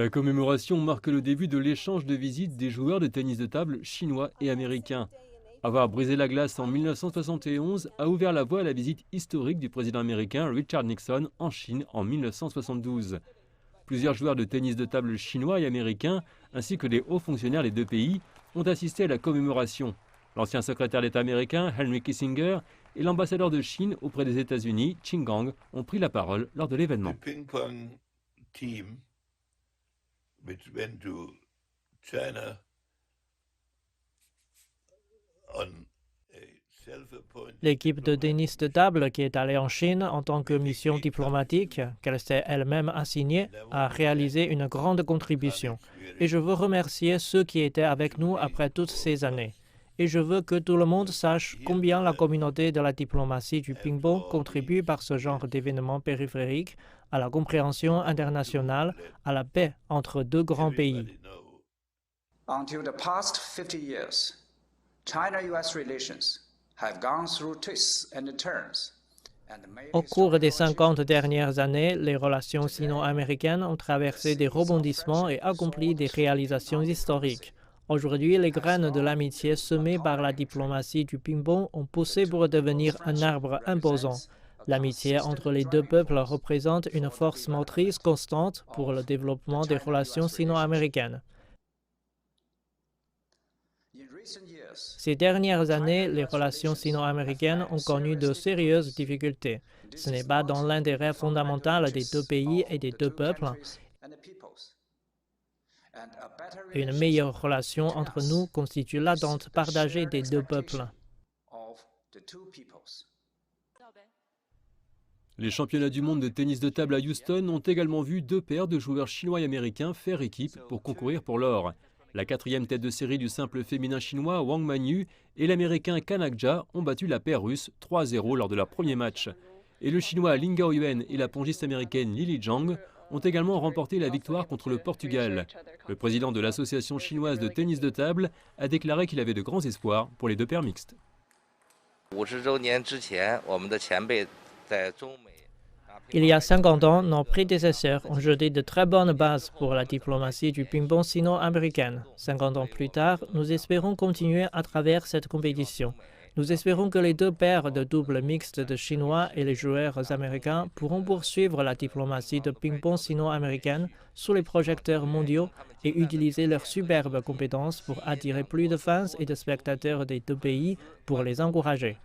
La commémoration marque le début de l'échange de visites des joueurs de tennis de table chinois et américains. Avoir brisé la glace en 1971 a ouvert la voie à la visite historique du président américain Richard Nixon en Chine en 1972. Plusieurs joueurs de tennis de table chinois et américains, ainsi que des hauts fonctionnaires des deux pays, ont assisté à la commémoration. L'ancien secrétaire d'État américain Henry Kissinger et l'ambassadeur de Chine auprès des États-Unis, Qin Gang, ont pris la parole lors de l'événement. The ping pong team, which went to China on a self-appointed L'équipe de tennis de table qui est allée en Chine en tant que mission diplomatique, qu'elle s'est elle-même assignée, a réalisé une grande contribution. Et je veux remercier ceux qui étaient avec nous après toutes ces années. Et je veux que tout le monde sache combien la communauté de la diplomatie du ping-pong contribue par ce genre d'événements périphériques à la compréhension internationale, à la paix entre deux grands pays. everybody know. Until the past 50 years, China-US relations have gone through twists and turns. Au cours des 50 dernières années, les relations sino-américaines ont traversé des rebondissements et accompli des réalisations historiques. Aujourd'hui, les graines de l'amitié semées par la diplomatie du ping-pong ont poussé pour devenir un arbre imposant. L'amitié entre les deux peuples représente une force motrice constante pour le développement des relations sino-américaines. Ces dernières années, les relations sino-américaines ont connu de sérieuses difficultés. Ce n'est pas dans l'intérêt fondamental des deux pays et des deux peuples. Une meilleure relation entre nous constitue l'attente partagée des deux peuples. Les championnats du monde de tennis de table à Houston ont également vu deux paires de joueurs chinois et américains faire équipe pour concourir pour l'or. La quatrième tête de série du simple féminin chinois Wang Manyu et l'américain Kanakja ont battu la paire russe 3-0 lors de leur premier match. Et le chinois Lin Gaoyuan et la pongiste américaine Lili Zhang ont également remporté la victoire contre le Portugal. Le président de l'association chinoise de tennis de table a déclaré qu'il avait de grands espoirs pour les deux paires mixtes. 50周年之前，我们的前辈在中美。 Il y a 50 ans, nos prédécesseurs ont jeté de très bonnes bases pour la diplomatie du ping-pong sino-américaine. 50 ans plus tard, nous espérons continuer à travers cette compétition. Nous espérons que les deux paires de double mixte de Chinois et les joueurs américains pourront poursuivre la diplomatie de ping-pong sino-américaine sous les projecteurs mondiaux et utiliser leurs superbes compétences pour attirer plus de fans et de spectateurs des deux pays pour les encourager.